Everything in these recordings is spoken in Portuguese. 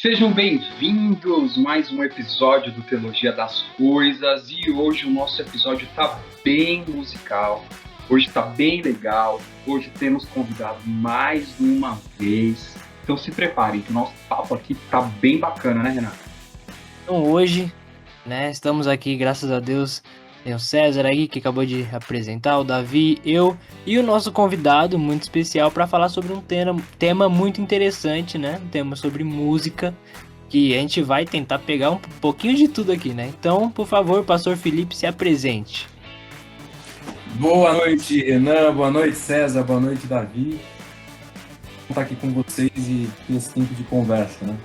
Sejam bem-vindos a mais um episódio do Teologia das Coisas, e hoje o nosso episódio está bem musical, hoje está bem legal, hoje temos convidado mais uma vez, então se preparem que o nosso papo aqui está bem bacana, né, Renato? Então hoje, estamos aqui, graças a Deus, tem o César aí que acabou de apresentar, o Davi, eu e o nosso convidado muito especial para falar sobre um tema muito interessante, né? Um tema sobre música, que a gente vai tentar pegar um pouquinho de tudo aqui, né? Então, por favor, Pastor Felipe, se apresente. Boa noite, Renan. Boa noite, César. Boa noite, Davi. Vou estar aqui com vocês e ter esse tempo de conversa, né?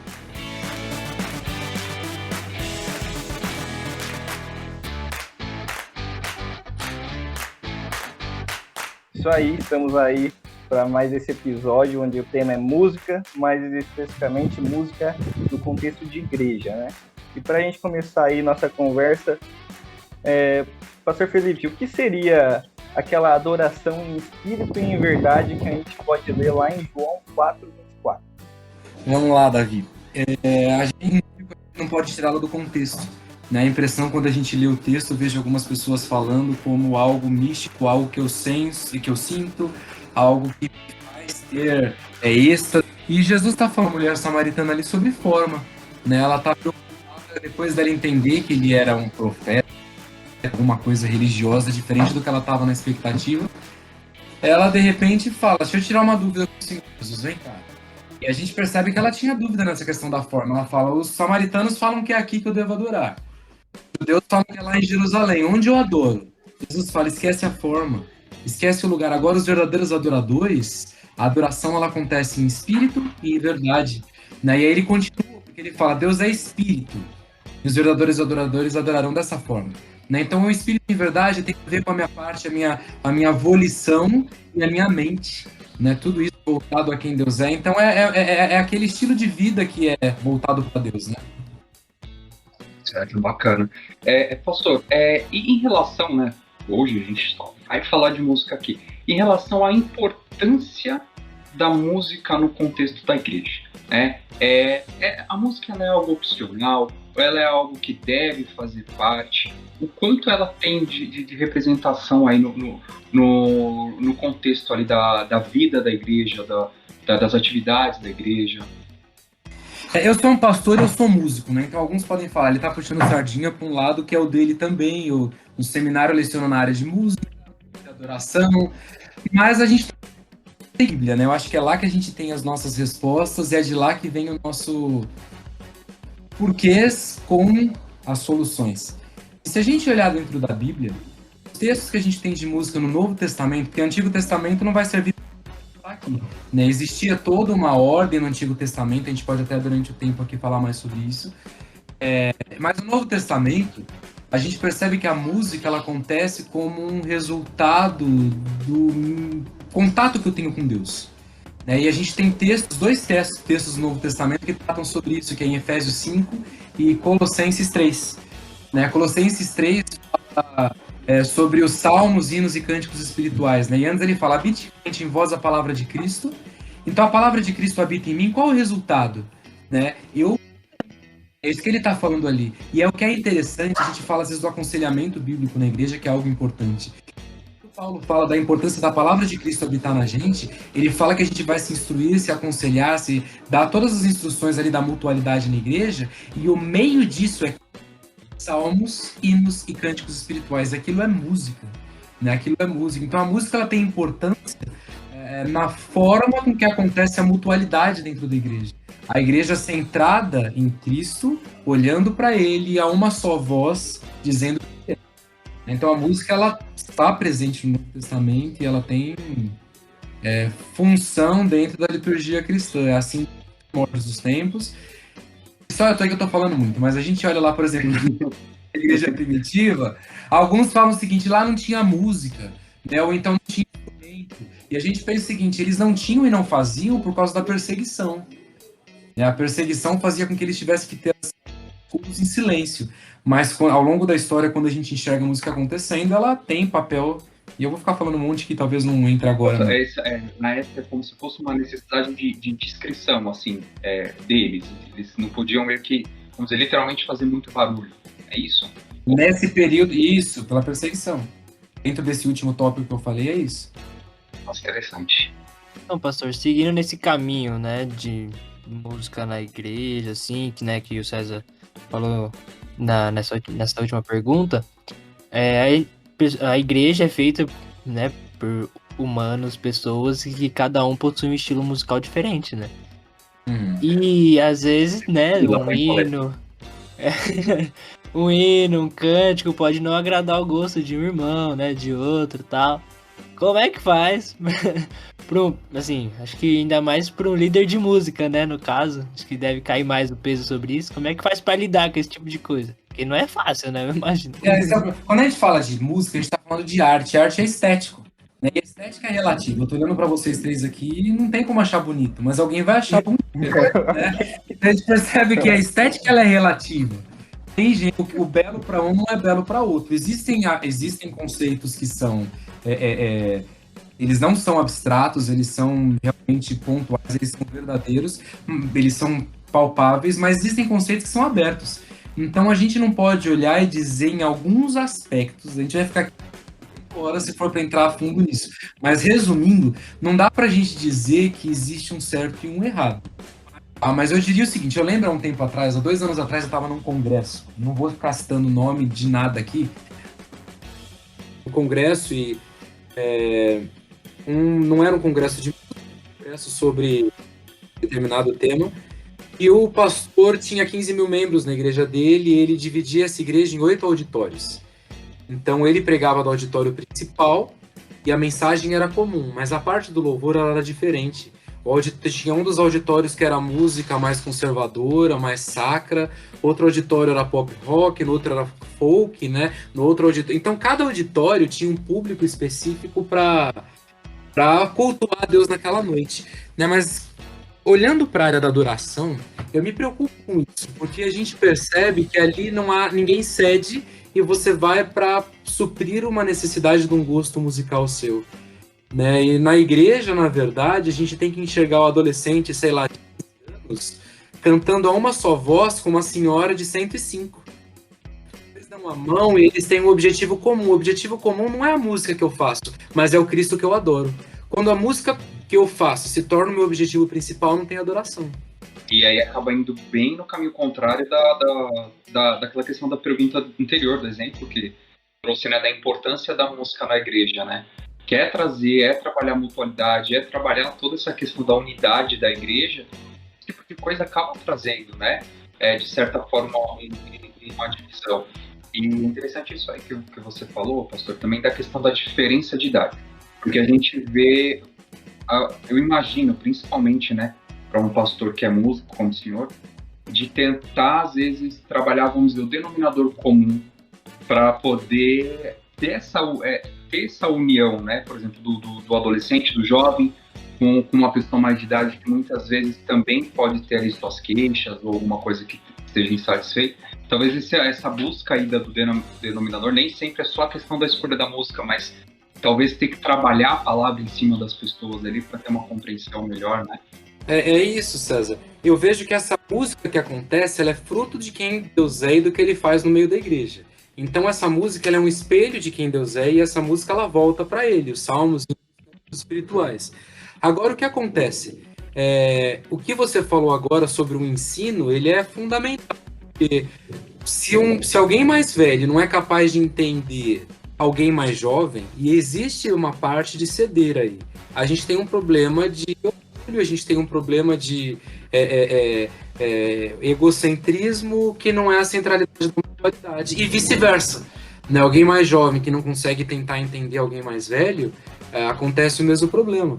Isso aí, estamos aí para mais esse episódio onde o tema é música, mais especificamente música no contexto de igreja, né? E para a gente começar aí nossa conversa, Pastor Felipe, o que seria aquela adoração em espírito e em verdade que a gente pode ler lá em João 4:24? Vamos lá, Davi. A gente não pode tirá-la do contexto. A impressão, quando a gente lê o texto, eu vejo algumas pessoas falando como algo místico, algo que eu sinto, algo que me faz ter êxtase. E Jesus está falando, a mulher samaritana ali, sobre forma. Ela está preocupada, depois dela entender que ele era um profeta, alguma coisa religiosa, diferente do que ela estava na expectativa. Ela, de repente, fala, deixa eu tirar uma dúvida com o Senhor Jesus, vem cá. E a gente percebe que ela tinha dúvida nessa questão da forma. Ela fala, os samaritanos falam que é aqui que eu devo adorar. Os judeus falam que é lá em Jerusalém, onde eu adoro. Jesus fala, esquece a forma, esquece o lugar. Agora, os verdadeiros adoradores, a adoração ela acontece em espírito e em verdade. E aí ele continua, porque ele fala, Deus é espírito. E os verdadeiros adoradores adorarão dessa forma. Então, o espírito em verdade tem a ver com a minha parte, a minha volição e a minha mente. Tudo isso voltado a quem Deus é. Então, é aquele estilo de vida que é voltado para Deus, né? Certo, bacana. Pastor, e em relação, né, hoje a gente só vai falar de música aqui, em relação à importância da música no contexto da igreja, né? A música ela é algo opcional, ela é algo que deve fazer parte, o quanto ela tem de representação aí no contexto ali da vida da igreja, das atividades da igreja. Eu sou um pastor e eu sou músico, então alguns podem falar, ele tá puxando sardinha para um lado que é o dele também, no seminário eu leciono na área de música, de adoração, mas a gente tem a Bíblia, eu acho que é lá que a gente tem as nossas respostas e é de lá que vem o nosso porquês com as soluções. E se a gente olhar dentro da Bíblia, os textos que a gente tem de música no Novo Testamento, porque o Antigo Testamento não vai servir aqui, Existia toda uma ordem no Antigo Testamento, a gente pode até durante o tempo aqui falar mais sobre isso, mas no Novo Testamento a gente percebe que a música ela acontece como um resultado do contato que eu tenho com Deus, e a gente tem dois textos do Novo Testamento que tratam sobre isso, que é em Efésios 5 e Colossenses 3. Colossenses 3 fala sobre os salmos, hinos e cânticos espirituais. E antes ele fala, habite em vós a palavra de Cristo. Então a palavra de Cristo habita em mim. Qual o resultado? É isso que ele está falando ali. E é o que é interessante, a gente fala às vezes do aconselhamento bíblico na igreja, que é algo importante. Quando Paulo fala da importância da palavra de Cristo habitar na gente, ele fala que a gente vai se instruir, se aconselhar, se dar todas as instruções ali da mutualidade na igreja, e o meio disso é salmos, hinos e cânticos espirituais. Aquilo é música, Aquilo é música. Então a música ela tem importância na forma com que acontece a mutualidade dentro da igreja. A igreja centrada em Cristo, olhando para Ele, a uma só voz, dizendo que é. Então a música ela está presente no Novo Testamento e ela tem função dentro da liturgia cristã. É assim mortos dos tempos. Só eu tô falando muito, mas a gente olha lá, por exemplo, a igreja primitiva, alguns falam o seguinte, lá não tinha música, ou então não tinha instrumento. E a gente pensa o seguinte, eles não tinham e não faziam por causa da perseguição. A perseguição fazia com que eles tivessem que ter as coisas em silêncio. Mas ao longo da história, quando a gente enxerga a música acontecendo, ela tem papel E eu vou ficar falando um monte que talvez não entre agora. Não. Na época é como se fosse uma necessidade de descrição, assim, deles. Eles não podiam meio que, vamos dizer, literalmente fazer muito barulho. É isso? Nesse período, isso, pela perseguição. Dentro desse último tópico que eu falei, é isso. Nossa, interessante. Então, pastor, seguindo nesse caminho, né, de música na igreja, assim, né, que o César falou nessa última pergunta, a igreja é feita, né, por humanos, pessoas que cada um possui um estilo musical diferente, né? E às vezes, né, um hino, um cântico pode não agradar o gosto de um irmão, né, de outro e tal. Como é que faz? Assim, acho que ainda mais para um líder de música, né, no caso, acho que deve cair mais o peso sobre isso. Como é que faz para lidar com esse tipo de coisa? Porque não é fácil, né, eu imagino. Quando a gente fala de música, a gente tá falando de arte. Arte é estético, né? E a estética é relativa. Eu tô olhando para vocês três aqui e não tem como achar bonito, mas alguém vai achar bonito, né? Então a gente percebe que a estética ela é relativa. Tem gente, o belo para um não é belo para outro. Existem conceitos que são eles não são abstratos, eles são realmente pontuais, eles são verdadeiros, eles são palpáveis, mas existem conceitos que são abertos. Então a gente não pode olhar e dizer em alguns aspectos, a gente vai ficar aqui horas se for para entrar a fundo nisso. Mas resumindo, não dá para a gente dizer que existe um certo e um errado. Mas eu diria o seguinte, eu lembro há um tempo atrás, há 2 anos atrás, eu estava num congresso, não vou ficar citando o nome de nada aqui, um congresso e não era um congresso de música, um congresso sobre determinado tema, e o pastor tinha 15 mil membros na igreja dele, e ele dividia essa igreja em 8 auditórios. Então ele pregava no auditório principal, e a mensagem era comum, mas a parte do louvor ela era diferente. Tinha um dos auditórios que era música mais conservadora, mais sacra, outro auditório era pop rock, no outro era folk, né? No outro auditório... Então cada auditório tinha um público específico para cultuar a Deus naquela noite, né? Mas olhando para a área da adoração, eu me preocupo com isso, porque a gente percebe que ali não há ninguém cede e você vai para suprir uma necessidade de um gosto musical seu. Né? E na igreja, na verdade, a gente tem que enxergar o adolescente, sei lá, de 15 anos, cantando a uma só voz com uma senhora de 105. Eles dão a mão e eles têm um objetivo comum. O objetivo comum não é a música que eu faço, mas é o Cristo que eu adoro. Quando a música que eu faço se torna o meu objetivo principal, não tem adoração. E aí acaba indo bem no caminho contrário daquela questão da pergunta anterior, do exemplo que trouxe, né, da importância da música na igreja, né? Que é trabalhar a mutualidade, é trabalhar toda essa questão da unidade da igreja, esse tipo de coisa acaba trazendo, né, de certa forma, uma divisão. E interessante isso aí que você falou, pastor, também da questão da diferença de idade. Porque a gente vê, eu imagino, principalmente, né, para um pastor que é músico, como o senhor, de tentar, às vezes, trabalhar, vamos dizer, o denominador comum para poder ter essa união, né, por exemplo, do adolescente, do jovem, com uma pessoa mais de idade que muitas vezes também pode ter ali suas queixas ou alguma coisa que esteja insatisfeita. Talvez essa busca aí do denominador nem sempre é só a questão da escolha da música, mas talvez ter que trabalhar a palavra em cima das pessoas ali para ter uma compreensão melhor, né? É isso, César. Eu vejo que essa música que acontece, ela é fruto de quem Deus é e do que ele faz no meio da igreja. Então essa música ela é um espelho de quem Deus é e essa música ela volta para ele, os salmos espirituais. Agora o que acontece? O que você falou agora sobre o ensino, ele é fundamental. Porque se alguém mais velho não é capaz de entender alguém mais jovem, e existe uma parte de ceder aí. A gente tem um problema de orgulho, a gente tem um problema de egocentrismo que não é a centralidade da humanidade, e vice-versa. Né? Alguém mais jovem que não consegue tentar entender alguém mais velho, acontece o mesmo problema.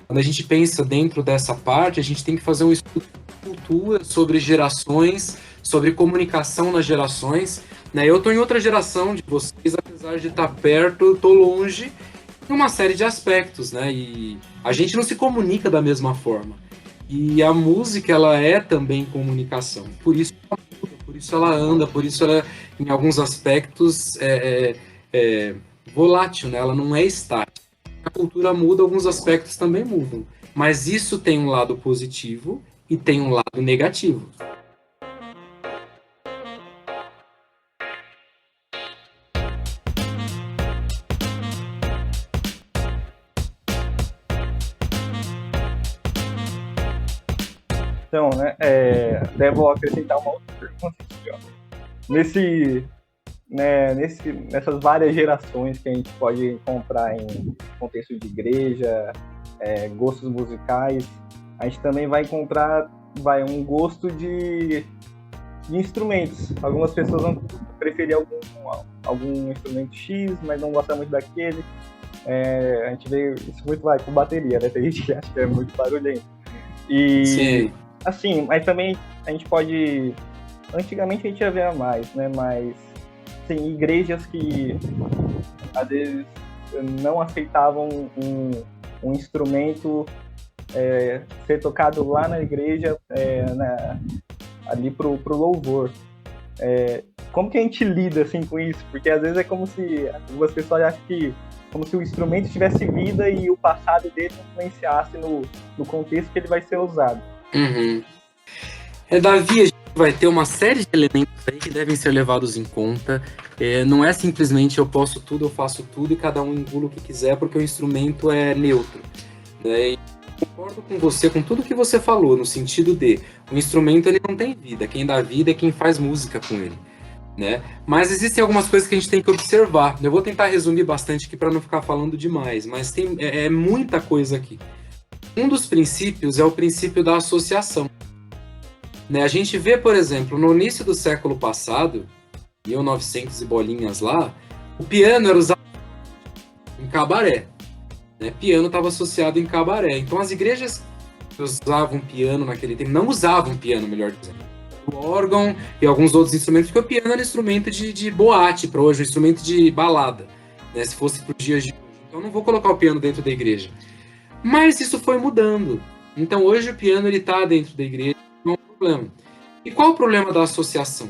Quando a gente pensa dentro dessa parte, a gente tem que fazer um estudo de cultura sobre gerações, sobre comunicação nas gerações. Né? Eu estou em outra geração de vocês, apesar de estar perto, eu estou longe em uma série de aspectos, né? E a gente não se comunica da mesma forma. E a música, ela é também comunicação. Por isso ela muda, por isso ela anda, por isso ela, em alguns aspectos, volátil, né? Ela não é estática. A cultura muda, alguns aspectos também mudam. Mas isso tem um lado positivo e tem um lado negativo. Então, né, devo acrescentar uma outra pergunta aqui, ó. Nessas várias gerações que a gente pode encontrar em contexto de igreja, gostos musicais, a gente também vai encontrar um gosto de instrumentos. Algumas pessoas vão preferir algum instrumento X, mas não gostam muito daquele. A gente vê isso muito com bateria, né? Tem gente que acha que é muito barulhento. E, sim, assim, mas também a gente pode... Antigamente a gente ia ver mais, né? Mas tem igrejas que às vezes não aceitavam um instrumento ser tocado lá na igreja, ali pro louvor. Como que a gente lida assim com isso? Porque às vezes é como se algumas pessoas acham que como se o instrumento tivesse vida e o passado dele influenciasse no contexto que ele vai ser usado. Uhum. Davi, a gente vai ter uma série de elementos aí que devem ser levados em conta. Não é simplesmente eu posso tudo, eu faço tudo e cada um engula o que quiser, porque o instrumento é neutro, né? E concordo com você, com tudo que você falou, no sentido de o instrumento ele não tem vida, quem dá vida é quem faz música com ele, né? Mas existem algumas coisas que a gente tem que observar. Eu vou tentar resumir bastante aqui para não ficar falando demais, mas tem muita coisa aqui. Um dos princípios é o princípio da associação, né? A gente vê, por exemplo, no início do século passado, 1900 e bolinhas lá, o piano era usado em cabaré, né? Piano estava associado em cabaré. Então as igrejas que usavam piano naquele tempo, não usavam piano, melhor dizendo, o órgão e alguns outros instrumentos, porque o piano era instrumento de boate para hoje, um instrumento de balada, né? Se fosse para os dias de hoje. Então eu não vou colocar o piano dentro da igreja. Mas isso foi mudando. Então hoje o piano está dentro da igreja, não é um problema. E qual o problema da associação?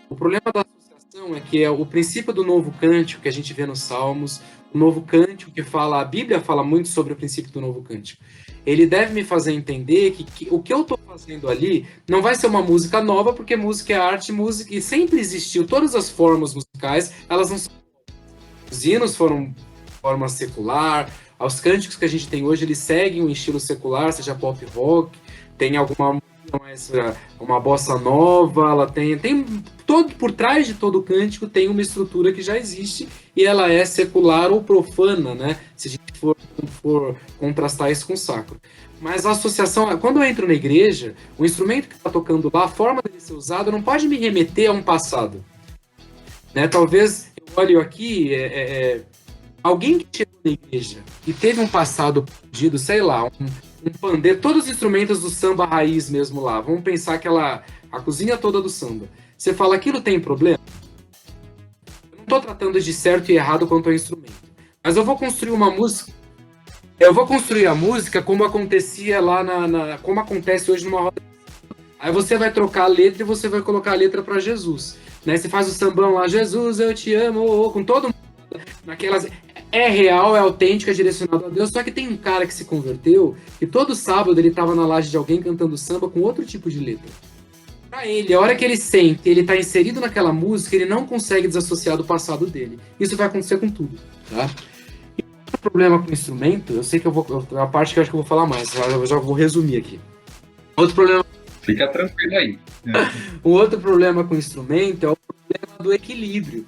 O problema da associação é que é o princípio do novo cântico que a gente vê nos Salmos, o novo cântico que fala, a Bíblia fala muito sobre o princípio do novo cântico. Ele deve me fazer entender que o que eu estou fazendo ali não vai ser uma música nova, porque música é arte, música, e sempre existiu, todas as formas musicais, elas não são... Os hinos foram de forma secular, os cânticos que a gente tem hoje, eles seguem um estilo secular, seja pop rock, tem alguma mais uma bossa nova, ela tem todo, por trás de todo cântico tem uma estrutura que já existe e ela é secular ou profana, né? Se a gente for contrastar isso com o sacro. Mas a associação, quando eu entro na igreja, o instrumento que está tocando lá, a forma dele ser usado não pode me remeter a um passado, né? Talvez eu olho aqui, alguém que chegou na igreja e teve um passado perdido, sei lá, um pandeiro, todos os instrumentos do samba raiz mesmo lá. Vamos pensar a cozinha toda do samba. Você fala, aquilo tem problema? Eu não estou tratando de certo e errado quanto ao instrumento. Mas eu vou construir uma música. Eu vou construir a música como acontecia lá como acontece hoje numa roda. Aí você vai trocar a letra e você vai colocar a letra para Jesus, né? Você faz o sambão lá, Jesus, eu te amo, com todo mundo. Naquelas... É real, é autêntico, é direcionado a Deus, só que tem um cara que se converteu e todo sábado ele estava na laje de alguém cantando samba com outro tipo de letra. Pra ele, a hora que ele sente, ele tá inserido naquela música, ele não consegue desassociar do passado dele. Isso vai acontecer com tudo, tá? E outro problema com o instrumento, eu sei que é a parte que eu acho que eu vou falar mais, eu já vou resumir aqui. Outro problema... Fica tranquilo aí. O outro problema com o instrumento é o problema do equilíbrio.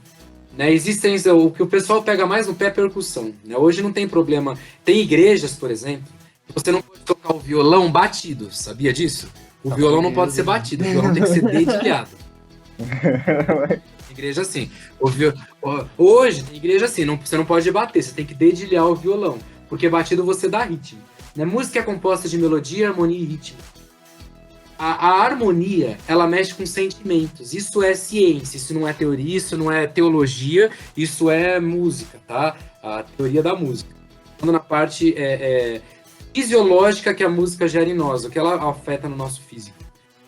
Né, existem o que o pessoal pega mais no pé é percussão, né? Hoje não tem problema. Tem igrejas, por exemplo, que você não pode tocar o violão batido, sabia disso? O violão não pode ser batido, o violão tem que ser dedilhado. Igreja assim. Hoje, tem igreja assim, você não pode bater, você tem que dedilhar o violão, porque batido você dá ritmo. Né? Música é composta de melodia, harmonia e ritmo. A harmonia, ela mexe com sentimentos. Isso é ciência, isso não é teoria, isso não é teologia, isso é música, tá? A teoria da música. Falando na parte fisiológica que a música gera em nós, o que ela afeta no nosso físico.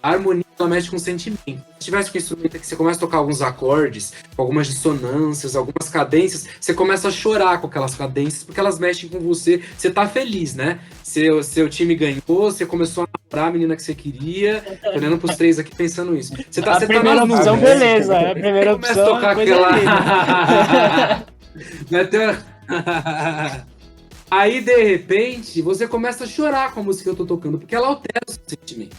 A harmonia ela mexe com sentimento. Se tivesse um instrumento que você começa a tocar alguns acordes, com algumas dissonâncias, algumas cadências, você começa a chorar com aquelas cadências, porque elas mexem com você. Você tá feliz, né? Seu time ganhou, você começou a namorar a menina que você queria, olhando pros três aqui pensando isso. Você tá, A primeira opção, beleza. A primeira opção, começa a tocar coisa aquela... Aí, de repente, você começa a chorar com a música que eu tô tocando, porque ela altera o seu sentimento.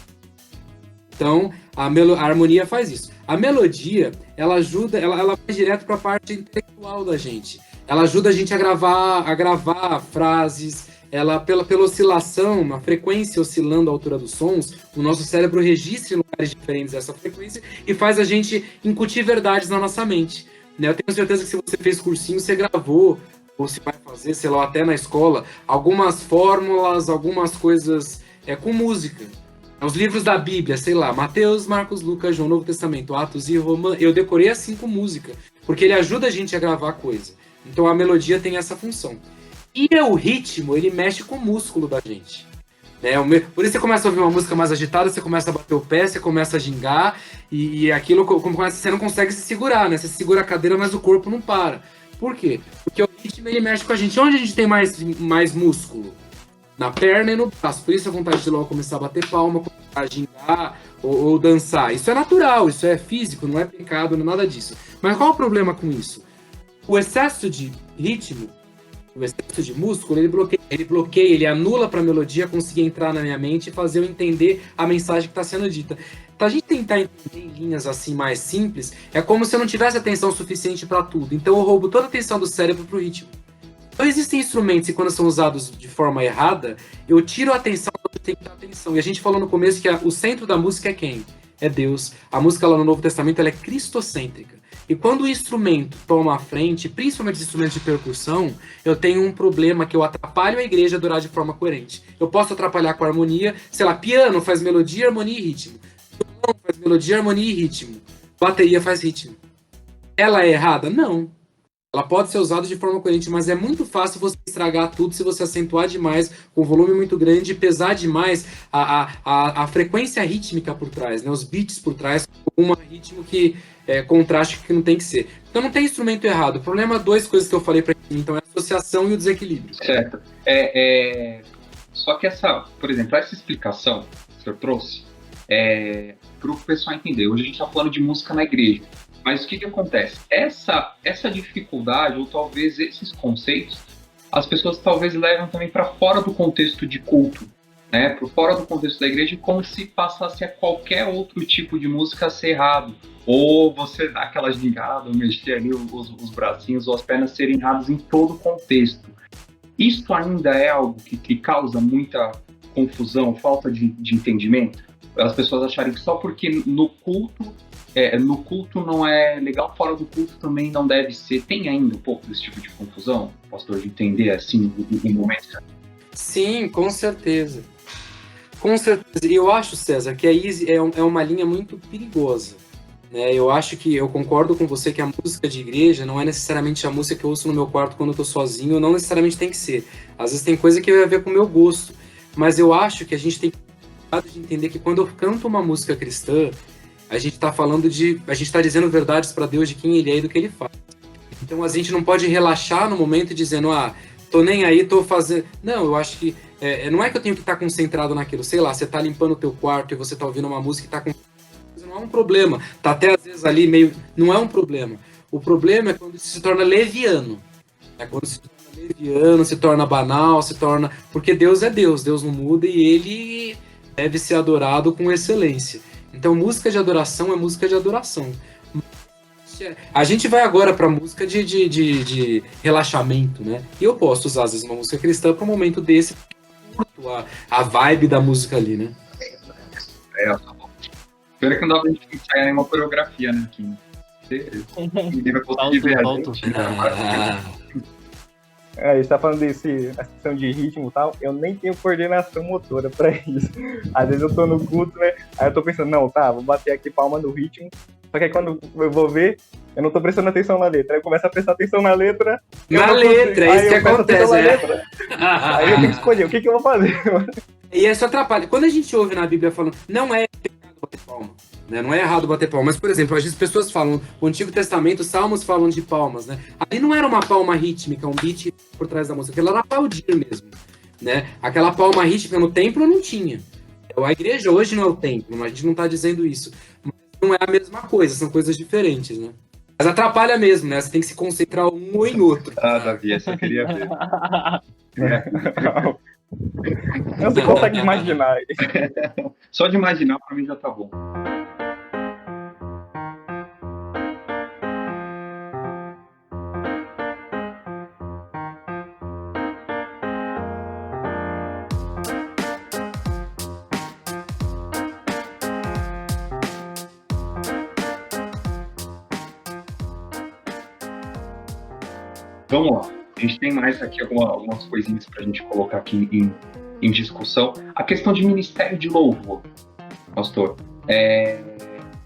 Então, a harmonia faz isso. A melodia, ela ajuda, ela vai direto para a parte intelectual da gente. Ela ajuda a gente a gravar frases. Ela, pela oscilação, uma frequência oscilando à altura dos sons, o nosso cérebro registra em lugares diferentes essa frequência e faz a gente incutir verdades na nossa mente. Né? Eu tenho certeza que se você fez cursinho, você gravou, ou se vai fazer, sei lá, até na escola, algumas fórmulas, algumas coisas com música. Os livros da Bíblia, sei lá, Mateus, Marcos, Lucas, João, Novo Testamento, Atos e Romanos, eu decorei assim com música, porque ele ajuda a gente a gravar coisa. Então a melodia tem essa função. E o ritmo, ele mexe com o músculo da gente. Né? Por isso você começa a ouvir uma música mais agitada, você começa a bater o pé, você começa a gingar, e aquilo, você não consegue se segurar, né? Você segura a cadeira, mas o corpo não para. Por quê? Porque o ritmo, ele mexe com a gente. Onde a gente tem mais músculo? Na perna e no braço. Por isso a vontade de logo começar a bater palma, começar a gingar ou dançar. Isso é natural, isso é físico, não é pecado, não é nada disso. Mas qual é o problema com isso? O excesso de ritmo, o excesso de músculo, ele bloqueia, ele anula para a melodia conseguir entrar na minha mente e fazer eu entender a mensagem que está sendo dita. Para a gente tentar entender em linhas assim mais simples, é como se eu não tivesse atenção suficiente para tudo. Então eu roubo toda a atenção do cérebro para o ritmo. Então existem instrumentos que quando são usados de forma errada, eu tiro a atenção onde tem que dar atenção. E a gente falou no começo que o centro da música é quem? É Deus. A música lá no Novo Testamento ela é cristocêntrica. E quando o instrumento toma a frente, principalmente os instrumentos de percussão, eu tenho um problema que eu atrapalho a igreja a adorar de forma coerente. Eu posso atrapalhar com a harmonia, sei lá, piano faz melodia, harmonia e ritmo. Violão faz melodia, harmonia e ritmo. Bateria faz ritmo. Ela é errada? Não. Ela pode ser usada de forma coerente, mas é muito fácil você estragar tudo se você acentuar demais, com volume muito grande, e pesar demais a frequência rítmica por trás, né? Os beats por trás, com um ritmo que contraste que não tem que ser. Então não tem instrumento errado. O problema, duas coisas que eu falei para mim, então é a associação e o desequilíbrio. Certo. Só que por exemplo, essa explicação que o senhor trouxe, para o pessoal entender. Hoje a gente está falando de música na igreja. Mas o que acontece? Essa dificuldade, ou talvez esses conceitos, as pessoas talvez levam também para fora do contexto de culto, né? Para fora do contexto da igreja, como se passasse a qualquer outro tipo de música a ser errado. Ou você dá aquela gingada, ou mexer ali os bracinhos ou as pernas serem errados em todo o contexto. Isso ainda é algo que causa muita confusão, falta de entendimento? As pessoas acharem que só porque no culto não é legal, fora do culto também não deve ser. Tem ainda um pouco desse tipo de confusão, pastor, de entender assim em momentos? Sim, com certeza. Com certeza. E eu acho, César, que aí é uma linha muito perigosa. Né? Eu acho que eu concordo com você que a música de igreja não é necessariamente a música que eu ouço no meu quarto quando eu tô sozinho, não necessariamente tem que ser. Às vezes tem coisa que vai a ver com o meu gosto. Mas eu acho que a gente tem que entender que quando eu canto uma música cristã, a gente está a gente está dizendo verdades para Deus de quem Ele é e do que Ele faz. Então a gente não pode relaxar no momento dizendo, tô nem aí, tô fazendo... Não, eu acho que não é que eu tenho que estar concentrado naquilo. Sei lá, você tá limpando o teu quarto e você tá ouvindo uma música e tá com... Não é um problema. Tá até às vezes ali meio... Não é um problema. O problema é quando isso se torna leviano. É quando se torna leviano, se torna banal, se torna... Porque Deus é Deus, Deus não muda e Ele deve ser adorado com excelência. Então, música de adoração é música de adoração. A gente vai agora para música de relaxamento, né? E eu posso usar, às vezes, uma música cristã para um momento desse, curto a vibe da música ali, né? Tá bom. Espero que não dá pra gente ensaiar nenhuma coreografia, né? Ninguém vai conseguir ver a gente. A gente tá falando a questão de ritmo e tal, eu nem tenho coordenação motora pra isso. Às vezes eu tô no culto, né? Aí eu tô pensando, vou bater aqui palma no ritmo. Só que aí quando eu vou ver, eu não tô prestando atenção na letra. Aí eu começo a prestar atenção na letra. É isso que acontece, né? Aí eu tenho que escolher o que eu vou fazer. E isso atrapalha. Quando a gente ouve na Bíblia falando, não é pecado bater palma, né? Não é errado bater palma, mas, por exemplo, às vezes as pessoas falam, o Antigo Testamento, os salmos falam de palmas, né? Ali não era uma palma rítmica, um beat por trás da música, aquilo era aplaudir mesmo, né? Aquela palma rítmica no templo não tinha. A igreja hoje não é o templo, mas a gente não está dizendo isso. Mas não é a mesma coisa, são coisas diferentes, né? Mas atrapalha mesmo, né? Você tem que se concentrar um ou em outro. Ah, Davi, essa eu queria ver. Não se consegue imaginar. Só de imaginar, pra mim já tá bom. Vamos lá. A gente tem mais aqui algumas coisinhas para a gente colocar aqui em discussão. A questão de ministério de louvor, pastor.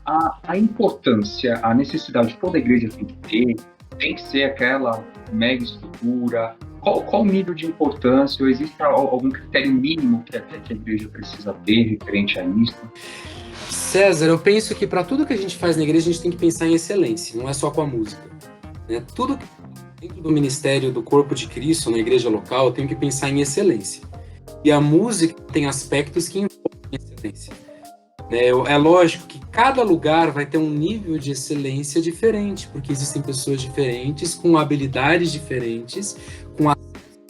A importância, a necessidade de toda a igreja tem que ser aquela mega estrutura. Qual o nível de importância? Ou existe algum critério mínimo que a igreja precisa ter referente a isso? César, eu penso que para tudo que a gente faz na igreja, a gente tem que pensar em excelência, não é só com a música, né? Tudo que dentro do ministério do corpo de Cristo, na igreja local, tem que pensar em excelência. E a música tem aspectos que envolvem excelência. É lógico que cada lugar vai ter um nível de excelência diferente, porque existem pessoas diferentes, com habilidades diferentes, com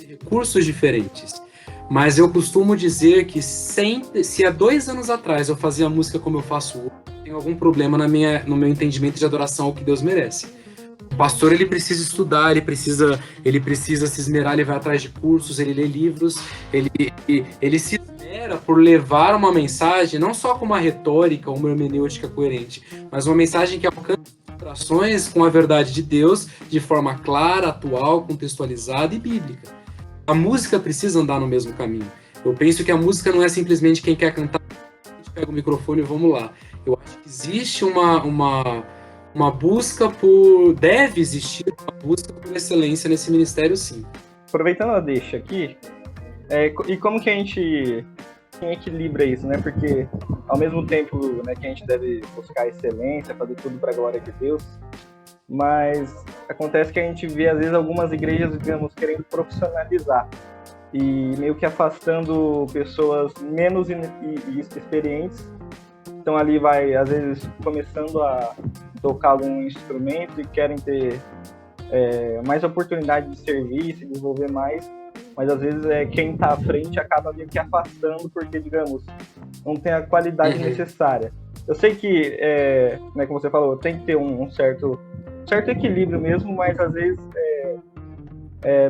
recursos diferentes. Mas eu costumo dizer que se há 2 anos atrás eu fazia música como eu faço hoje, tem algum problema no meu entendimento de adoração ao que Deus merece. O pastor, ele precisa estudar, ele precisa se esmerar, ele vai atrás de cursos, ele lê livros, ele se esmera por levar uma mensagem, não só com uma retórica, uma hermenêutica coerente, mas uma mensagem que alcança corações com a verdade de Deus, de forma clara, atual, contextualizada e bíblica. A música precisa andar no mesmo caminho. Eu penso que a música não é simplesmente quem quer cantar, a gente pega o microfone e vamos lá. Eu acho que existe uma busca deve existir uma busca por excelência nesse ministério, sim. Aproveitando a deixa aqui, e como que a gente equilibra isso, né? Porque ao mesmo tempo, né, que a gente deve buscar excelência, fazer tudo para a glória de Deus, mas acontece que a gente vê às vezes algumas igrejas, digamos, querendo profissionalizar e meio que afastando pessoas menos experientes. Então ali vai, às vezes, começando a tocar algum instrumento e querem ter mais oportunidade de servir, se desenvolver mais, mas às vezes quem está à frente acaba meio que afastando porque, digamos, não tem a qualidade necessária. Eu sei que, né, como você falou, tem que ter um certo equilíbrio mesmo, mas às vezes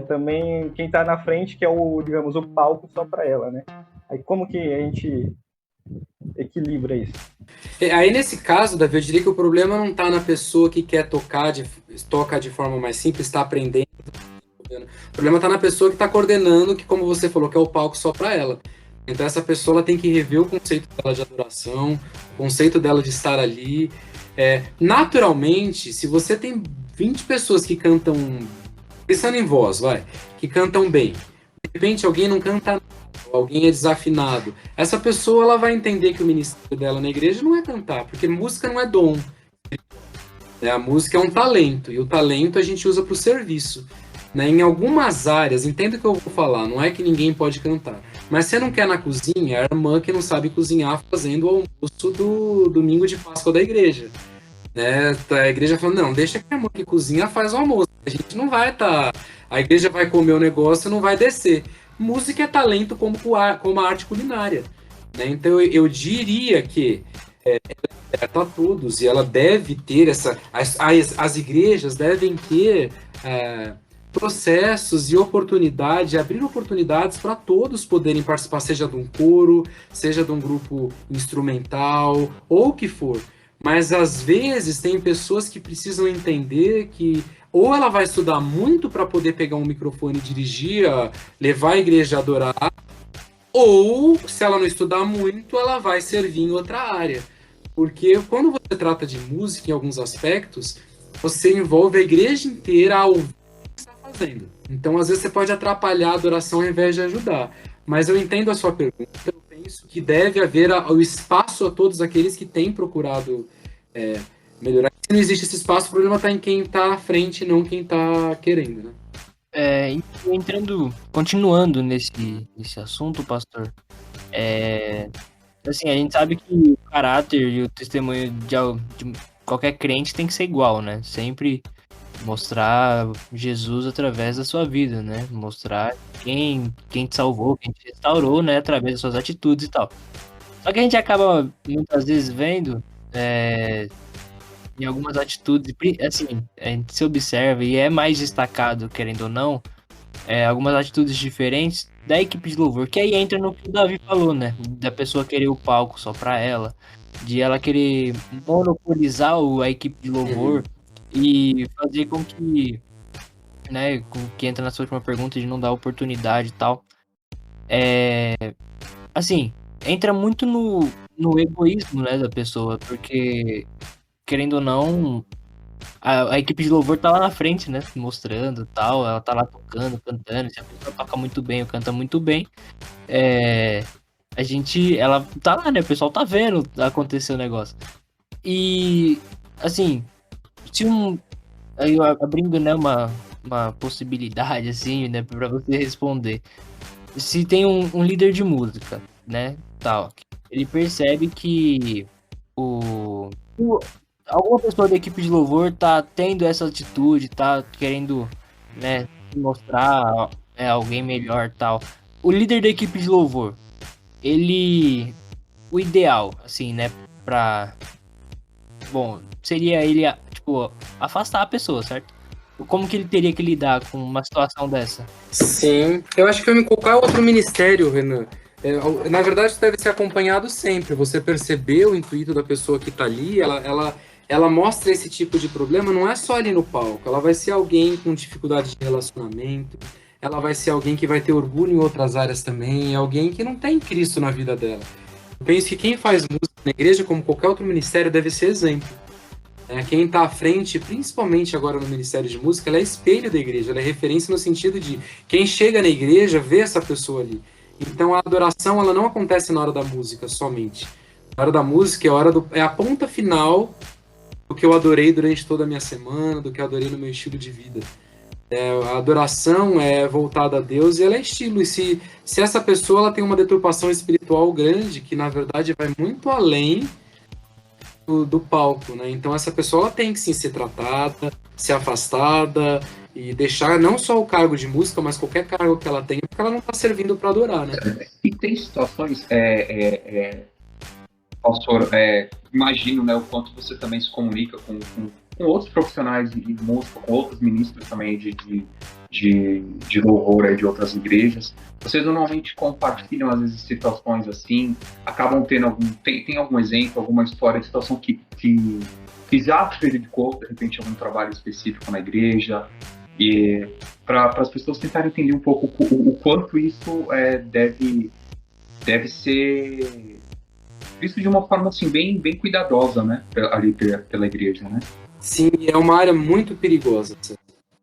também quem está na frente que é digamos, o palco só para ela, né? Aí como que a gente equilibra isso? Aí nesse caso, Davi, eu diria que o problema não está na pessoa que quer toca de forma mais simples, está aprendendo. O problema está na pessoa que está coordenando, que, como você falou, que é o palco só para ela. Então essa pessoa ela tem que rever o conceito dela de adoração, o conceito dela de estar ali. Naturalmente, se você tem 20 pessoas que cantam, pensando em voz, que cantam bem, de repente alguém não canta nada, alguém é desafinado, essa pessoa ela vai entender que o ministério dela na igreja não é cantar, porque música não é dom. A música é um talento, e o talento a gente usa para o serviço. Em algumas áreas, entenda o que eu vou falar, não é que ninguém pode cantar, mas você não quer na cozinha, a irmã que não sabe cozinhar fazendo o almoço do domingo de Páscoa da igreja. A igreja falando, não, deixa que a irmã que cozinha faz o almoço, a gente não vai a igreja vai comer o negócio e não vai descer. Música é talento como a arte culinária. Então eu diria que ela é aberta a todos e ela deve ter as igrejas devem ter processos e abrir oportunidades para todos poderem participar, seja de um coro, seja de um grupo instrumental, ou o que for. Mas às vezes tem pessoas que precisam entender que ou ela vai estudar muito para poder pegar um microfone e dirigir, levar a igreja a adorar, ou se ela não estudar muito, ela vai servir em outra área. Porque quando você trata de música em alguns aspectos, você envolve a igreja inteira a ouvir o que você está fazendo. Então, às vezes, você pode atrapalhar a adoração ao invés de ajudar. Mas eu entendo a sua pergunta, eu penso isso que deve haver o espaço a todos aqueles que têm procurado melhorar. Se não existe esse espaço, o problema está em quem está à frente, não quem está querendo, né? Continuando nesse assunto, pastor, assim, a gente sabe que o caráter e o testemunho de qualquer crente tem que ser igual, né? Sempre mostrar Jesus através da sua vida, né? Mostrar quem te salvou, quem te restaurou, né? Através das suas atitudes e tal. Só que a gente acaba muitas vezes vendo em algumas atitudes, assim, a gente se observa e é mais destacado, querendo ou não, algumas atitudes diferentes da equipe de louvor, que aí entra no que o Davi falou, né? Da pessoa querer o palco só pra ela, de ela querer monopolizar a equipe de louvor e fazer com que, né, que entra na sua última pergunta de não dar oportunidade e tal. Assim, entra muito no egoísmo, né, da pessoa, porque, querendo ou não, a equipe de louvor tá lá na frente, né? Mostrando e tal. Ela tá lá tocando, cantando. Se a pessoa toca muito bem ou canta muito bem, ela tá lá, né? O pessoal tá vendo acontecer o negócio. E, assim, aí abrindo, né, uma possibilidade, assim, né, pra você responder. Se tem um líder de música, né, tal, ele percebe que alguma pessoa da equipe de louvor tá tendo essa atitude, tá querendo, né, mostrar alguém melhor, tal. O líder da equipe de louvor, o ideal, assim, né, seria ele, tipo, afastar a pessoa, certo? Como que ele teria que lidar com uma situação dessa? Sim, eu acho que em qualquer outro ministério, Renan, na verdade isso deve ser acompanhado sempre. Você perceber o intuito da pessoa que está ali, ela mostra esse tipo de problema, não é só ali no palco, ela vai ser alguém com dificuldade de relacionamento, ela vai ser alguém que vai ter orgulho em outras áreas também, alguém que não tem Cristo na vida dela. Eu penso que quem faz música na igreja, como qualquer outro ministério, deve ser exemplo. Quem está à frente, principalmente agora no Ministério de Música, ela é espelho da igreja, ela é referência no sentido de quem chega na igreja vê essa pessoa ali. Então a adoração ela não acontece na hora da música somente. Na hora da música é a ponta final do que eu adorei durante toda a minha semana, do que eu adorei no meu estilo de vida. A adoração é voltada a Deus e ela é estilo. E se essa pessoa ela tem uma deturpação espiritual grande, que na verdade vai muito além do palco, né? Então essa pessoa ela tem que sim ser tratada, ser afastada e deixar não só o cargo de música, mas qualquer cargo que ela tenha, porque ela não está servindo para adorar, né? E tem situações, pastor, imagino, né, o quanto você também se comunica com outros profissionais de música, com outros ministros também de louvor aí de outras igrejas. Vocês normalmente compartilham, às vezes, situações assim, acabam tendo tem algum exemplo, alguma história de situação que já prejudicou, de repente, algum trabalho específico na igreja, e para as pessoas tentarem entender um pouco o quanto isso deve ser visto de uma forma assim bem cuidadosa, né, ali pela igreja, né? Sim, é uma área muito perigosa,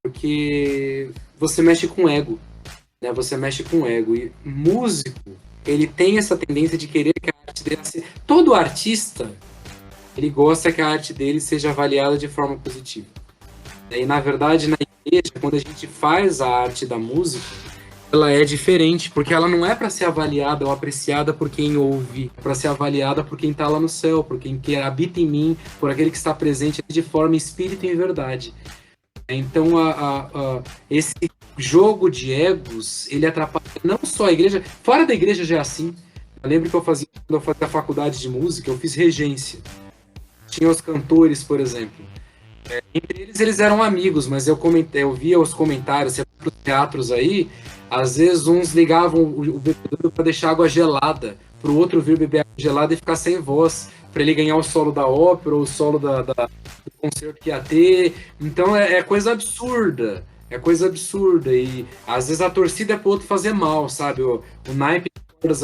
porque você mexe com ego, né? Você mexe com ego e músico, ele tem essa tendência de querer que a arte dele todo artista, ele gosta que a arte dele seja avaliada de forma positiva. E na verdade, na igreja, quando a gente faz a arte da música, ela é diferente, porque ela não é para ser avaliada ou apreciada por quem ouve, é para ser avaliada por quem está lá no céu, por quem habita em mim, por aquele que está presente de forma espírito e em verdade. Então, esse jogo de egos, ele atrapalha não só a igreja, fora da igreja já é assim. Eu lembro que quando eu fazia a faculdade de música, eu fiz regência. Tinha os cantores, por exemplo. Entre eles eram amigos, mas eu via os comentários, você vai para os teatros aí, às vezes uns ligavam o bebedouro para deixar água gelada, para o outro vir beber água gelada e ficar sem voz, para ele ganhar o solo da ópera ou o solo do concerto que ia ter. Então é coisa absurda, e às vezes a torcida é para o outro fazer mal, sabe? O naipe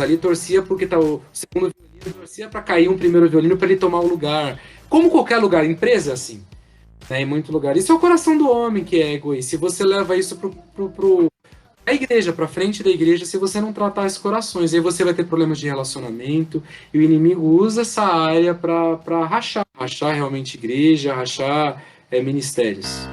ali torcia porque tá o segundo violino, torcia para cair um primeiro violino para ele tomar o lugar. Como qualquer lugar, empresa é assim. Em muito lugar. Isso é o coração do homem que é egoísta. Se você leva isso pro a igreja, para frente da igreja, se você não tratar esses corações. Aí você vai ter problemas de relacionamento, e o inimigo usa essa área para rachar realmente igreja, rachar ministérios.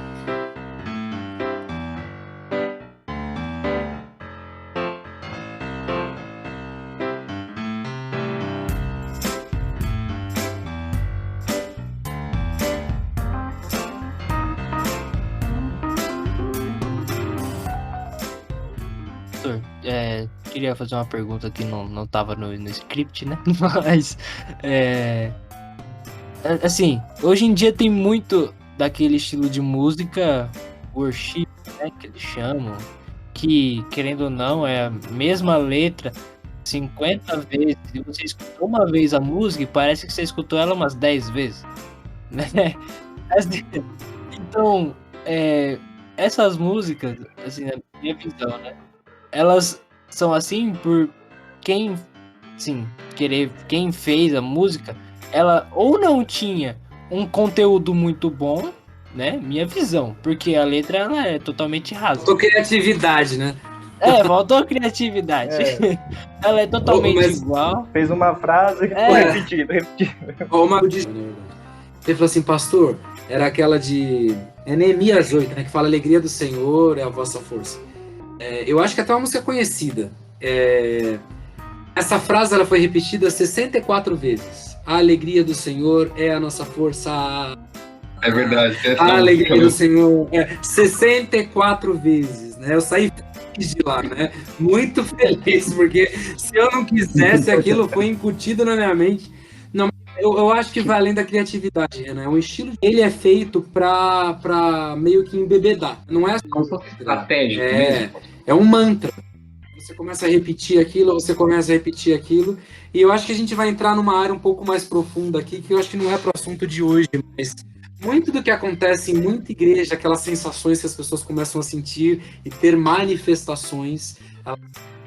Queria fazer uma pergunta que não tava no script, né? Mas, assim, hoje em dia tem muito daquele estilo de música worship, né? Que eles chamam, que, querendo ou não, é a mesma letra 50 vezes. E você escutou uma vez a música e parece que você escutou ela umas 10 vezes, né? Então, essas músicas, assim, na minha visão, né? Elas são assim por quem, assim, quem fez a música, ela ou não tinha um conteúdo muito bom, né? Minha visão, porque a letra ela é totalmente rasa. Faltou criatividade, né? Faltou criatividade. Ela é totalmente igual. Fez uma frase que foi repetida. Ele falou assim, pastor, era aquela de Neemias 8, né? Que fala alegria do Senhor é a vossa força. Eu acho que até uma música conhecida. Essa frase ela foi repetida 64 vezes. A alegria do Senhor é a nossa força. É verdade. A alegria do Senhor 64 vezes, né? Eu saí feliz de lá, né? Muito feliz, porque se eu não quisesse, aquilo foi incutido na minha mente. Não, eu acho que vai além da criatividade, né? O estilo dele é feito pra meio que embebedar. Não é só estratégico mesmo. É um mantra. Você começa a repetir aquilo, e eu acho que a gente vai entrar numa área um pouco mais profunda aqui, que eu acho que não é pro assunto de hoje, mas muito do que acontece em muita igreja, aquelas sensações que as pessoas começam a sentir e ter manifestações, elas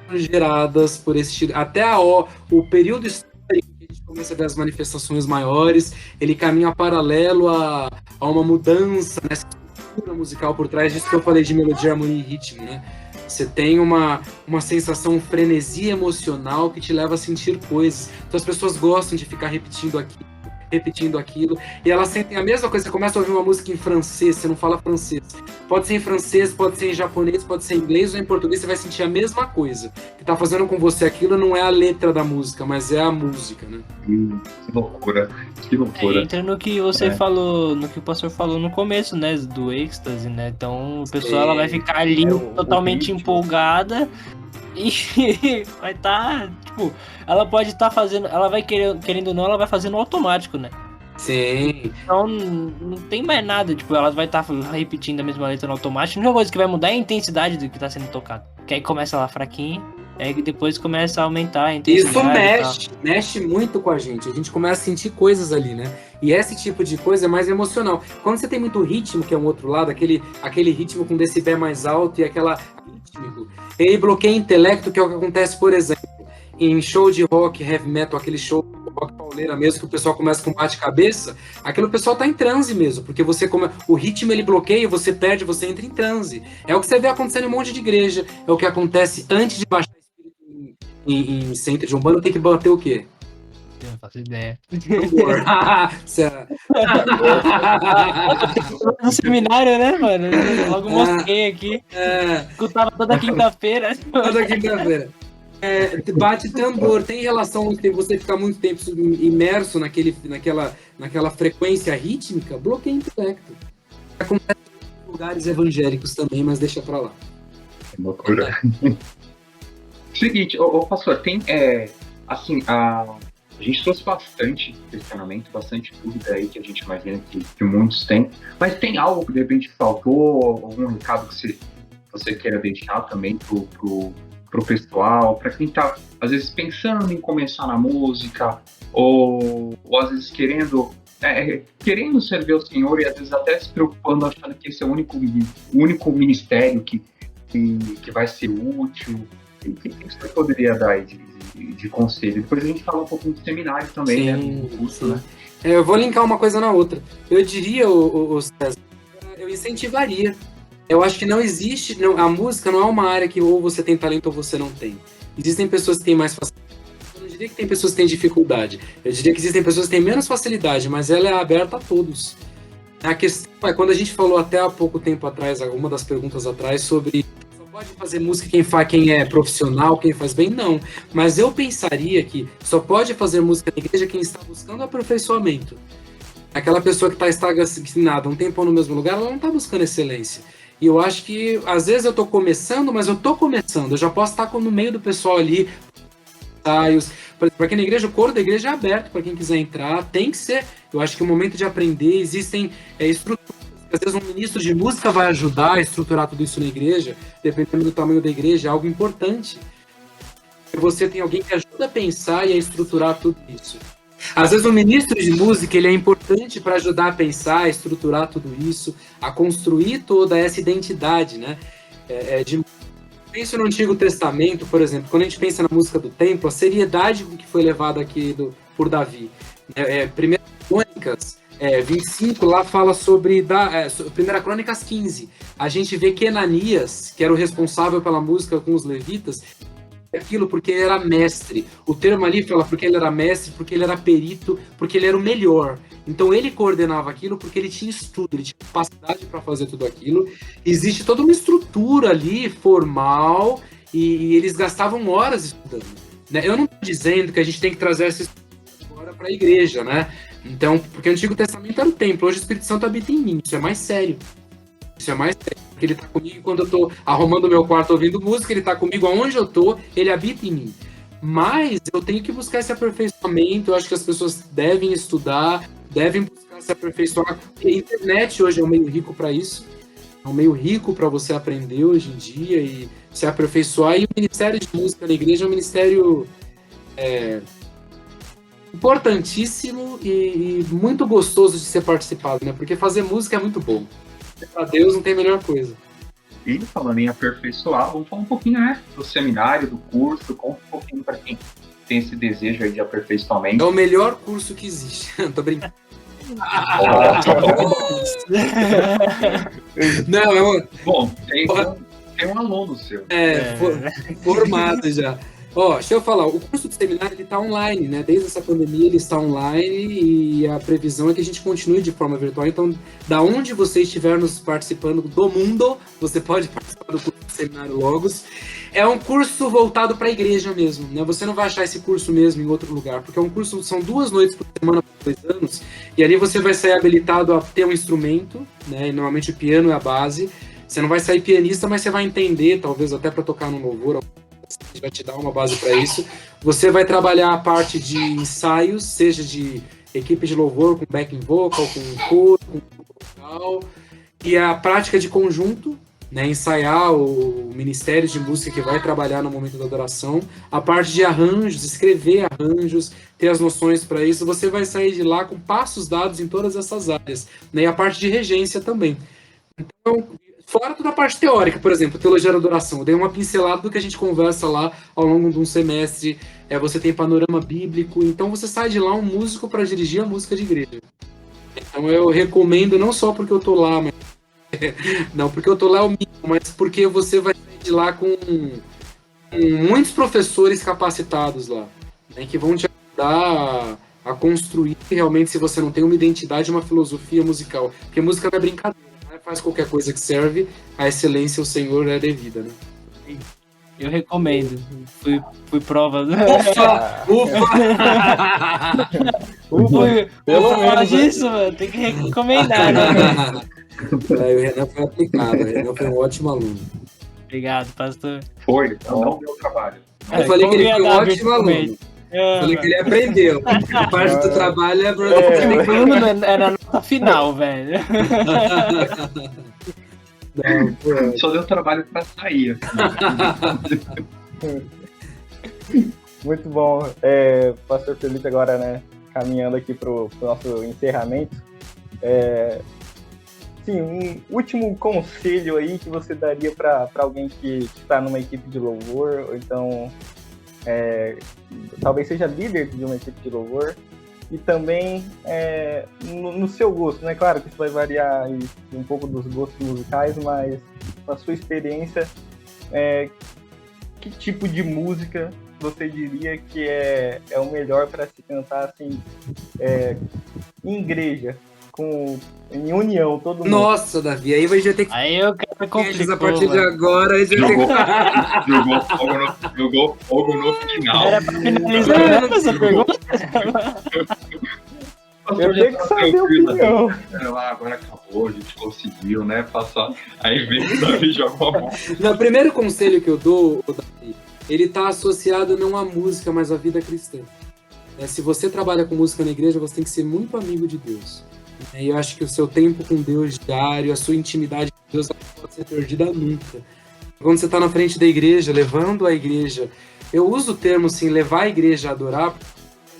são geradas por esse estilo. Até o período histórico que a gente começa a ver as manifestações maiores, ele caminha paralelo a uma mudança nessa estrutura musical por trás disso que eu falei de melodia, harmonia e ritmo, né? Você tem uma sensação, um frenesi emocional que te leva a sentir coisas. Então as pessoas gostam de ficar repetindo aquilo, e elas sentem a mesma coisa. Você começa a ouvir uma música em francês, você não fala francês. Pode ser em francês, pode ser em japonês, pode ser em inglês ou em português, você vai sentir a mesma coisa. O que tá fazendo com você aquilo não é a letra da música, mas é a música, né? Que loucura. Entra no que você falou, no que o pastor falou no começo, né? Do êxtase, né? Então a pessoa ela vai ficar ali totalmente empolgada e vai estar, tipo, ela pode estar fazendo, ela vai querendo ou não, ela vai fazendo automático, né? Sim. Então não tem mais nada, tipo, ela vai estar repetindo a mesma letra no automático. A única coisa que vai mudar é a intensidade do que tá sendo tocado. Que aí começa lá fraquinho, aí depois começa a aumentar a intensidade. Isso mexe muito com a gente começa a sentir coisas ali, né? E esse tipo de coisa é mais emocional. Quando você tem muito ritmo, que é um outro lado, aquele ritmo com decibel mais alto e aquela rítmico, ele bloqueia o intelecto, que é o que acontece, por exemplo, em show de rock, heavy metal, aquele show de rock pauleira mesmo, que o pessoal começa com bate-cabeça, aquele pessoal tá em transe mesmo, porque o ritmo ele bloqueia, você perde, você entra em transe. É o que você vê acontecendo em um monte de igreja, é o que acontece antes de baixar em centro de Umbanda, tem que bater o quê? Eu não faço ideia. No seminário, né, mano? Logo mostrei aqui. Escutava toda quinta-feira. Bate tambor, tem relação com você ficar muito tempo imerso naquela frequência rítmica, bloqueia o intelecto. Acontece em lugares evangélicos também, mas deixa pra lá. Que loucura. Seguinte, pastor, tem assim, a gente trouxe bastante questionamento, bastante dúvida aí que a gente imagina que muitos têm, mas tem algo que de repente faltou, algum recado que você queira deixar também pro pessoal, para quem tá às vezes pensando em começar na música, ou às vezes querendo servir ao Senhor e às vezes até se preocupando, achando que esse é o único ministério que vai ser útil. O que você poderia dar aí de conselho? Depois a gente fala um pouco do seminário também, sim, né? Do curso, né? Eu vou linkar uma coisa na outra. Eu diria, o César, eu incentivaria Eu acho que não existe, a música não é uma área que ou você tem talento ou você não tem. Existem pessoas que têm mais facilidade. Eu não diria que tem pessoas que têm dificuldade. Eu diria que existem pessoas que têm menos facilidade, mas ela é aberta a todos. A questão é, quando a gente falou até há pouco tempo atrás, alguma das perguntas atrás, sobre só pode fazer música quem é profissional, quem faz bem, não. Mas eu pensaria que só pode fazer música na igreja quem está buscando aperfeiçoamento. Aquela pessoa que está estagnada um tempo no mesmo lugar, ela não está buscando excelência. E eu acho que, às vezes eu estou começando, mas eu estou começando. Eu já posso estar no meio do pessoal ali, ensaios. Porque na igreja, o coro da igreja é aberto para quem quiser entrar. Tem que ser. Eu acho que é o momento de aprender. Existem estruturas. Às vezes um ministro de música vai ajudar a estruturar tudo isso na igreja, dependendo do tamanho da igreja, é algo importante. Você tem alguém que ajuda a pensar e a estruturar tudo isso. Às vezes o ministro de música ele é importante para ajudar a pensar, a estruturar tudo isso, a construir toda essa identidade, né? Penso no Antigo Testamento, por exemplo, quando a gente pensa na música do templo, a seriedade com que foi levada aqui por Davi. 1 Crônicas 25 lá fala sobre 1 Crônicas 15. A gente vê que Enanias, que era o responsável pela música com os levitas, aquilo porque ele era mestre. O termo ali fala porque ele era mestre, porque ele era perito, porque ele era o melhor. Então ele coordenava aquilo porque ele tinha estudo, ele tinha capacidade para fazer tudo aquilo. Existe toda uma estrutura ali formal e eles gastavam horas estudando, né? Eu não estou dizendo que a gente tem que trazer essa estrutura agora para a igreja, né? Então, porque o Antigo Testamento era o templo, hoje o Espírito Santo habita em mim. Isso é mais sério. Porque ele tá comigo quando eu tô arrumando o meu quarto ouvindo música, ele tá comigo aonde eu tô, ele habita em mim. Mas eu tenho que buscar esse aperfeiçoamento, eu acho que as pessoas devem estudar, devem buscar se aperfeiçoar. A internet hoje é um meio rico para isso, é um meio rico para você aprender hoje em dia e se aperfeiçoar. E o Ministério de Música na igreja é um ministério importantíssimo e muito gostoso de ser participado, né? Porque fazer música é muito bom. Para Deus não tem a melhor coisa. E falando em aperfeiçoar, vamos falar um pouquinho, né, do seminário, do curso, conta um pouquinho para quem tem esse desejo aí de aperfeiçoamento. É o melhor curso que existe. Tô brincando. Não, Bom, tem um aluno seu. Formado já. Deixa eu falar, o curso de seminário ele está online, né? Desde essa pandemia ele está online e a previsão é que a gente continue de forma virtual. Então, da onde você estiver nos participando do mundo, você pode participar do curso de seminário Logos. É um curso voltado para a igreja mesmo, né? Você não vai achar esse curso mesmo em outro lugar, porque é um curso, são 2 noites por semana por 2 anos, e ali você vai sair habilitado a ter um instrumento, né? E normalmente o piano é a base. Você não vai sair pianista, mas você vai entender, talvez até para tocar no louvor, a gente vai te dar uma base para isso. Você vai trabalhar a parte de ensaios, seja de equipe de louvor, com backing vocal, com coro, com vocal, e a prática de conjunto, né, ensaiar o ministério de música que vai trabalhar no momento da adoração, a parte de arranjos, escrever arranjos, ter as noções para isso. Você vai sair de lá com passos dados em todas essas áreas, né, e a parte de regência também. Então, fora toda a parte teórica, por exemplo, teologia da adoração, eu dei uma pincelada do que a gente conversa lá ao longo de um semestre. Você tem panorama bíblico, então você sai de lá um músico para dirigir a música de igreja. Então eu recomendo, não só porque eu tô lá, mas não porque eu tô lá é o mínimo, mas porque você vai sair de lá com muitos professores capacitados lá, né, que vão te ajudar a construir realmente, se você não tem uma identidade, uma filosofia musical, porque música não é brincadeira. Faz qualquer coisa que serve, a excelência ao Senhor é devida, né? Eu recomendo. Fui prova. Pelo menos disso, mano. Tem que recomendar, né? O Renan foi aplicado, o Renan foi um ótimo aluno. Obrigado, pastor. Foi, não deu trabalho. Eu falei que ele foi um ótimo aluno. Falei que ele aprendeu. A parte do trabalho era a nota final, velho. Não, só deu trabalho para sair. Muito bom. Pastor Felipe, agora, né, caminhando aqui pro nosso encerramento. Sim, um último conselho aí que você daria para alguém que está numa equipe de louvor, ou então talvez seja líder de uma equipe de louvor, e também no seu gosto, né? Claro que isso vai variar aí um pouco dos gostos musicais, mas na sua experiência, que tipo de música você diria que é o melhor para se cantar assim, em igreja, em união, todo mundo? Nossa, Davi, aí vai ter que Aí eu quero complicou, a partir de mano. agora. Jogou fogo no final. Era pra finalizar essa pergunta? Eu tenho que saber a opinião. Agora acabou, a gente conseguiu, né? Passar. Aí vem o Davi joga uma bola. O primeiro conselho que eu dou, Davi, ele tá associado não à música, mas à vida cristã. Se você trabalha com música na igreja, você tem que ser muito amigo de Deus. E eu acho que o seu tempo com Deus diário, a sua intimidade com Deus não pode ser perdida nunca. Quando você está na frente da igreja, levando a igreja, eu uso o termo assim, levar a igreja a adorar,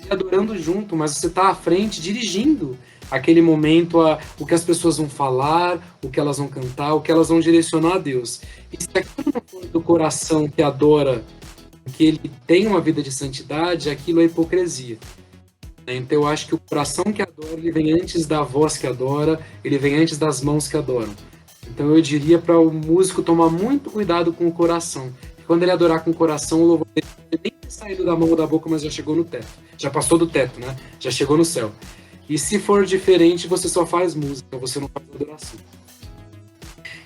adorando junto, mas você está à frente, dirigindo aquele momento, o que as pessoas vão falar, o que elas vão cantar, o que elas vão direcionar a Deus. E se aquilo não for do coração que adora, que ele tem uma vida de santidade, aquilo é hipocrisia. Então eu acho que o coração que adora, ele vem antes da voz que adora, ele vem antes das mãos que adoram. Então eu diria para o músico tomar muito cuidado com o coração. Quando ele adorar com o coração, o louvor dele nem ter saído da mão ou da boca, mas já chegou no teto. Já passou do teto, né? Já chegou no céu. E se for diferente, você só faz música, você não faz adoração.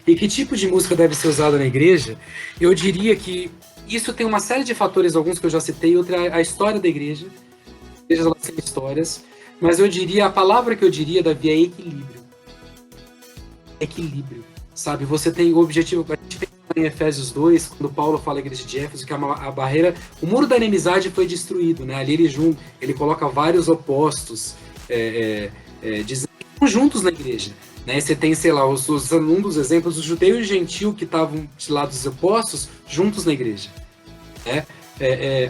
E que tipo de música deve ser usada na igreja? Eu diria que isso tem uma série de fatores, alguns que eu já citei, outra é a história da igreja. Elas têm histórias, mas eu diria, a palavra que eu diria, Davi, é equilíbrio. Equilíbrio, sabe? Você tem o objetivo, a gente pensa em Efésios 2, quando Paulo fala à igreja de Éfeso, que a barreira, o muro da inimizade foi destruído, né? Ali ele coloca vários opostos, juntos na igreja. Né? Você tem, sei lá, um dos exemplos, o judeu e o gentil que estavam de lados opostos, juntos na igreja. Né?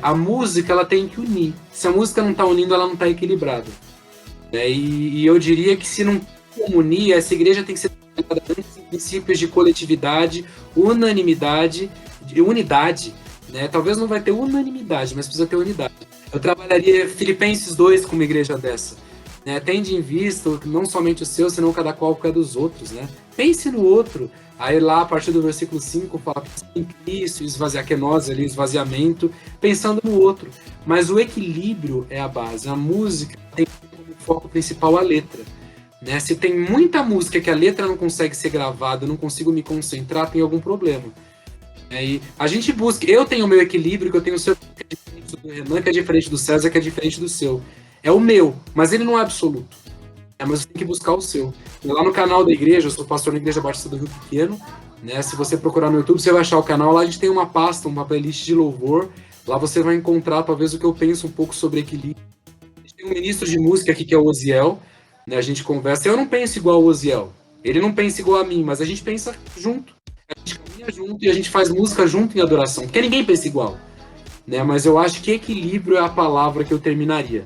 A música, ela tem que unir. Se a música não está unindo, ela não está equilibrada. E eu diria que se não unir, essa igreja tem que ser trabalhada em princípios de coletividade, unanimidade, de unidade. Né? Talvez não vai ter unanimidade, mas precisa ter unidade. Eu trabalharia Filipenses 2 com uma igreja dessa. Né? Tende em vista não somente o seu, senão cada qual que é dos outros. Né? Pense no outro. Aí lá, a partir do versículo 5, fala em Cristo, esvaziar, kenose ali, esvaziamento, pensando no outro. Mas o equilíbrio é a base. A música tem como foco principal a letra. Né? Se tem muita música que a letra não consegue ser gravada, eu não consigo me concentrar, tem algum problema. E a gente busca... Eu tenho o meu equilíbrio, que eu tenho o seu, que é diferente do Renan, que é diferente do César, que é diferente do seu. É o meu, mas ele não é absoluto. Mas você tem que buscar o seu. Lá no canal da igreja, eu sou pastor na Igreja Batista do Rio Pequeno, né? Se você procurar no YouTube, você vai achar o canal. Lá a gente tem uma pasta, uma playlist de louvor. Lá você vai encontrar, talvez, o que eu penso um pouco sobre equilíbrio. A gente tem um ministro de música aqui, que é o Oziel, né? A gente conversa. Eu não penso igual o Oziel. Ele não pensa igual a mim, mas a gente pensa junto. A gente caminha junto e a gente faz música junto em adoração. Porque ninguém pensa igual. Né? Mas eu acho que equilíbrio é a palavra que eu terminaria.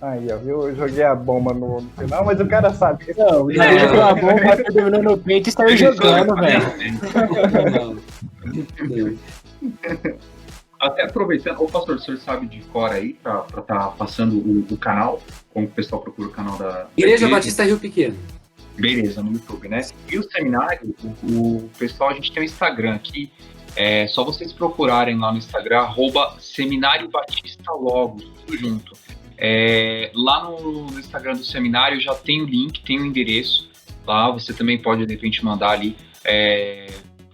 Aí, ó, eu joguei a bomba no final, mas o cara sabe. Não, já jogou a bomba, terminou no peito e saiu jogando, velho. Até aproveitando, ô pastor, o senhor sabe de fora aí, pra tá passando o canal, como o pessoal procura o canal da Igreja Batista Rio Pequeno. Beleza, no YouTube, né? E o seminário, o pessoal, a gente tem um Instagram aqui, é só vocês procurarem lá no Instagram, @Seminário Batista Logos, tudo junto. Lá no Instagram do seminário já tem o link, tem o endereço. Lá você também pode, de repente, mandar ali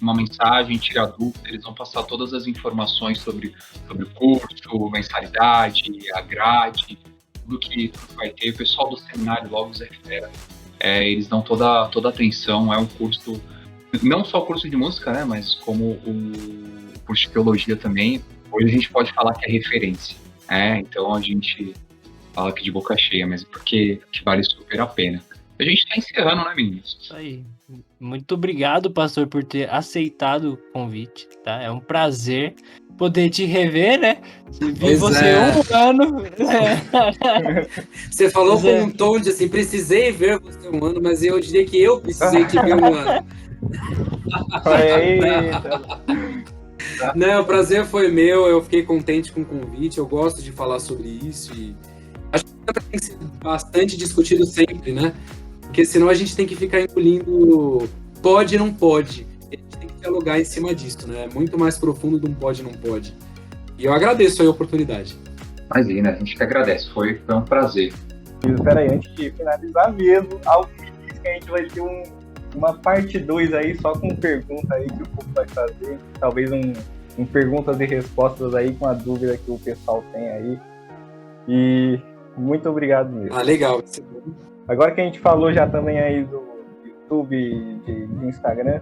uma mensagem, tirar dúvida. Eles vão passar todas as informações sobre o curso, mensalidade, a grade, tudo que vai ter. O pessoal do seminário Logos é fera. Eles dão toda a atenção. É um curso, não só o curso de música, né, mas como o curso de teologia também. Hoje a gente pode falar que é referência. Então a gente fala aqui de boca cheia, mas porque que vale super a pena. A gente tá encerrando, né, meninos? Isso aí. Muito obrigado, pastor, por ter aceitado o convite, tá? É um prazer poder te rever, né? Vi você um ano. Você falou com um tom de assim, precisei ver você um ano, mas eu diria que eu precisei te ver um ano. Não, o prazer foi meu, eu fiquei contente com o convite, eu gosto de falar sobre isso e Acho que tem que ser bastante discutido sempre, né? Porque senão a gente tem que ficar engolindo pode e não pode. A gente tem que dialogar em cima disso, né? É muito mais profundo de um pode e não pode. E eu agradeço aí a oportunidade. Imagina, a gente que agradece, foi um prazer. Espera aí, antes de finalizar mesmo, algo me diz que a gente vai ter uma parte 2 aí, só com pergunta aí que o povo vai fazer. Talvez um perguntas e respostas aí com a dúvida que o pessoal tem aí. E muito obrigado mesmo. Ah, legal. Agora que a gente falou já também aí do YouTube e de Instagram,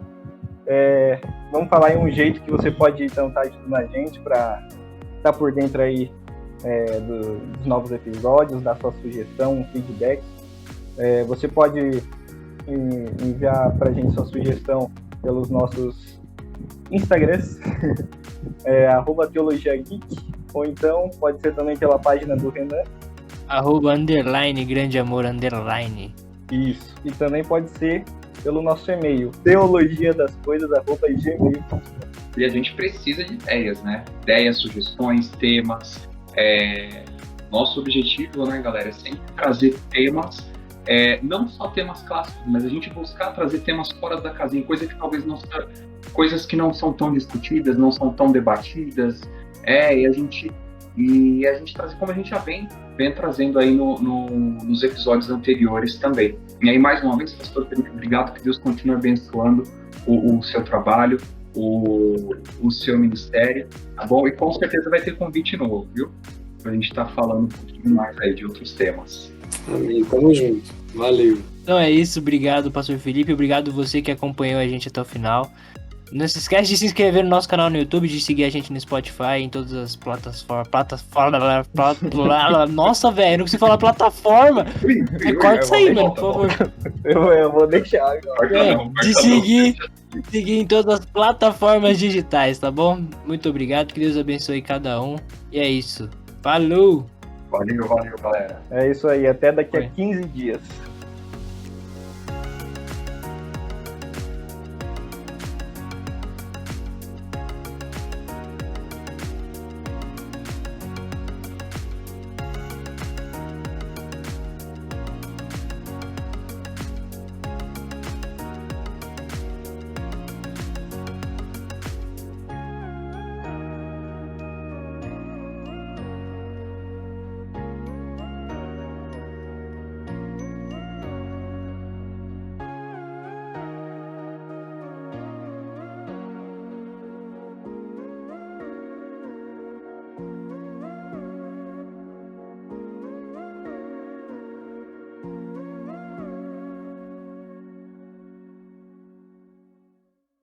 vamos falar aí um jeito que você pode então estar ajudando a gente para estar por dentro aí dos novos episódios, dar sua sugestão, um feedback. Você pode enviar para a gente sua sugestão pelos nossos Instagrams, @teologiageek, ou então pode ser também pela página do Renan. @_ grande amor _ Isso. E também pode ser pelo nosso e-mail, teologiadascoisas@gmail.com. E a gente precisa de ideias, né? Ideias, sugestões, temas. Nosso objetivo, né, galera, é sempre trazer temas, não só temas clássicos, mas a gente buscar trazer temas fora da casinha, coisas que não são tão discutidas, não são tão debatidas, e a gente trazer, como a gente já vem trazendo aí nos episódios anteriores também. E aí, mais uma vez, pastor Felipe, obrigado, que Deus continue abençoando o seu trabalho, o seu ministério, tá bom? E com certeza vai ter convite novo, viu? Pra gente estar falando um pouquinho mais aí de outros temas. Amém, tamo junto. Valeu. Então é isso, obrigado, pastor Felipe, obrigado você que acompanhou a gente até o final. Não se esquece de se inscrever no nosso canal no YouTube, de seguir a gente no Spotify, em todas as plataformas. Nossa, velho, não consigo falar plataforma. Corta isso aí, mano, por favor. Eu vou deixar agora. De seguir em todas as plataformas digitais, tá bom? Muito obrigado, que Deus abençoe cada um. E é isso. Falou! Valeu, galera. É isso aí, até daqui a 15 dias.